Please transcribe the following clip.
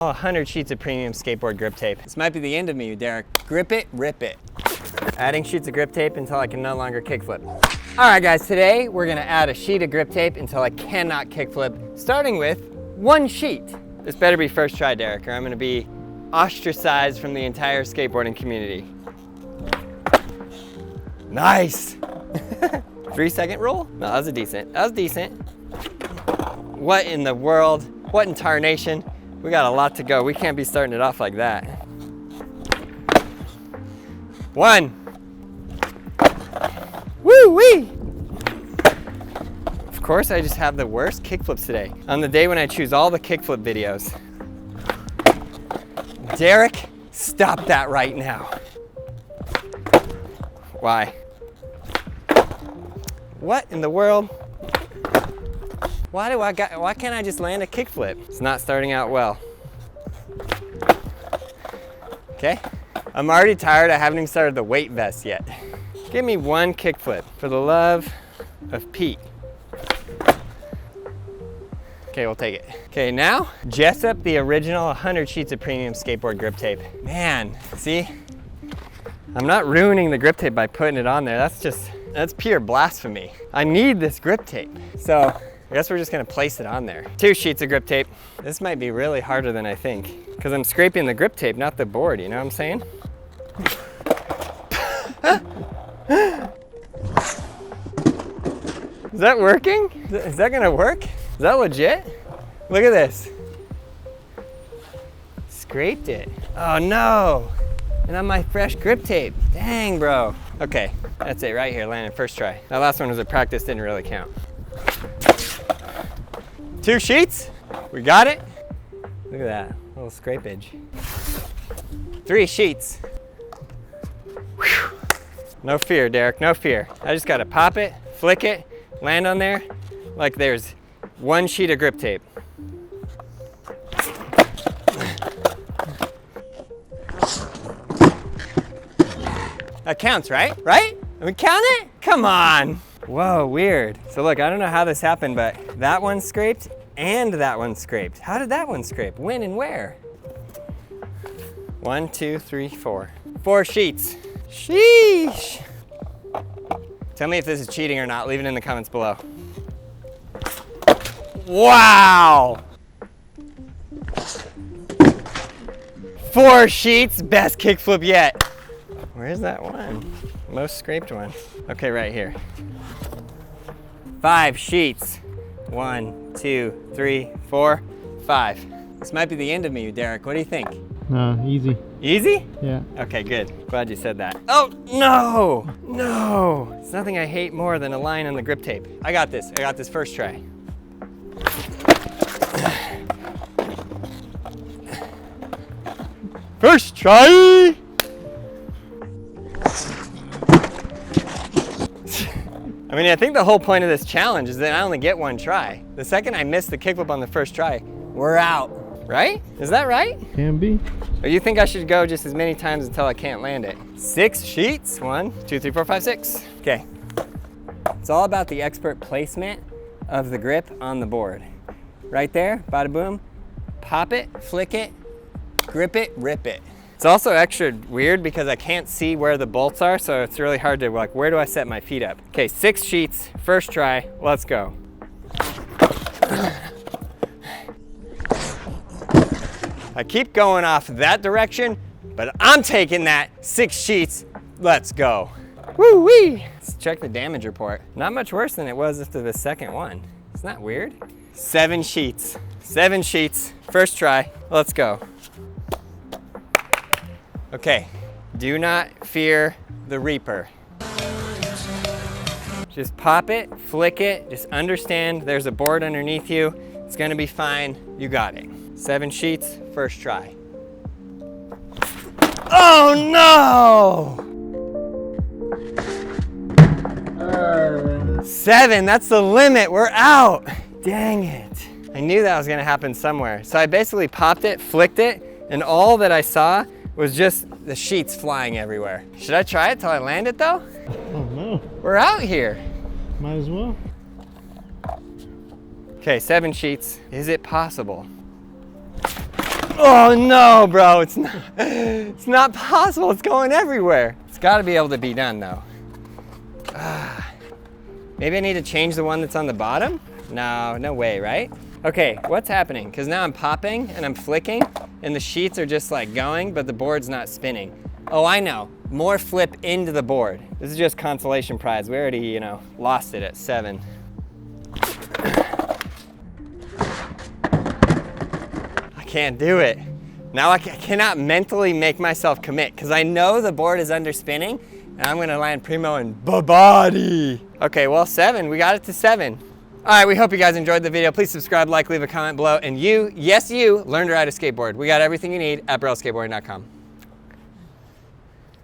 100 sheets of premium skateboard grip tape. This might be the end of me, Derek. Grip it, rip it. Adding sheets of grip tape until I can no longer kickflip. All right, guys, today we're gonna add a sheet of grip tape until I cannot kickflip, starting with 1 sheet. This better be first try, Derek, or I'm gonna be ostracized from the entire skateboarding community. Nice! 3-second rule? No, that was decent. That was decent. What in the world? What in tarnation? We got a lot to go. We can't be starting it off like that. 1. Woo-wee! Of course, I just have the worst kickflips today. On the day when I choose all the kickflip videos. Derek, stop that right now. Why? What in the world? Why can't I just land a kickflip? It's not starting out well. Okay, I'm already tired. I haven't even started the weight vest yet. Give me 1 kickflip for the love of Pete. Okay, we'll take it. Okay, now, Jessup the original 100 sheets of premium skateboard grip tape. Man, see? I'm not ruining the grip tape by putting it on there. That's pure blasphemy. I need this grip tape. So, I guess we're just gonna place it on there. 2 sheets of grip tape. This might be really harder than I think because I'm scraping the grip tape, not the board, you know what I'm saying? Is that working? Is that gonna work? Is that legit? Look at this. Scraped it. Oh no! And on my fresh grip tape. Dang, bro. Okay, that's it right here, landed first try. That last one was a practice, didn't really count. 2 sheets, we got it. Look at that, little scrapage. 3 sheets. Whew. No fear, Derek, no fear. I just gotta pop it, flick it, land on there like there's 1 sheet of grip tape. That counts, right? Right? We count it? Come on. Whoa, weird. So look, I don't know how this happened, but that one scraped and that one scraped. How did that one scrape? When and where? 1, 2, 3, 4. 4 sheets. Sheesh. Tell me if this is cheating or not. Leave it in the comments below. Wow. 4 sheets, best kickflip yet. Where's that one? Most scraped one. Okay, right here. 5 sheets. 1, 2, 3, 4, 5. This might be the end of me, Derek. What do you think? No, easy. Easy? Yeah. Okay, good. Glad you said that. Oh, no! No! There's nothing I hate more than a line on the grip tape. I got this. I got this first try. First try! I mean, I think the whole point of this challenge is that I only get 1 try. The second I miss the kickflip on the first try, we're out, right? Is that right? Can be. Or you think I should go just as many times until I can't land it? 6 sheets, 1, 2, 3, 4, 5, 6. Okay. It's all about the expert placement of the grip on the board. Right there, bada boom, pop it, flick it, grip it, rip it. It's also extra weird because I can't see where the bolts are, so it's really hard to, like, where do I set my feet up? Okay, 6 sheets, first try, let's go. I keep going off that direction, but I'm taking that. 6 sheets, let's go. Woo-wee! Let's check the damage report. Not much worse than it was after the second one. Isn't that weird? 7 sheets, 7 sheets, first try, let's go. Okay, do not fear the Reaper. Just pop it, flick it, just understand there's a board underneath you. It's gonna be fine, you got it. 7 sheets, first try. Oh no! 7, that's the limit, we're out. Dang it. I knew that was gonna happen somewhere. So I basically popped it, flicked it, and all that I saw was just the sheets flying everywhere. Should I try it till I land it though? Oh no. We're out here. Might as well. Okay, 7 sheets. Is it possible? Oh no, bro, it's not possible. It's going everywhere. It's gotta be able to be done though. Maybe I need to change the one that's on the bottom? No, no way, right? Okay, what's happening? Because now I'm popping and I'm flicking and the sheets are just like going, but the board's not spinning. Oh, I know, more flip into the board. This is just consolation prize. We already, you know, lost it at 7. I can't do it. Now I cannot mentally make myself commit because I know the board is under spinning and I'm gonna land primo and body. Okay, well 7, we got it to 7. All right, we hope you guys enjoyed the video. Please subscribe, like, leave a comment below. And you, yes you, learn to ride a skateboard. We got everything you need at brailleskateboarding.com.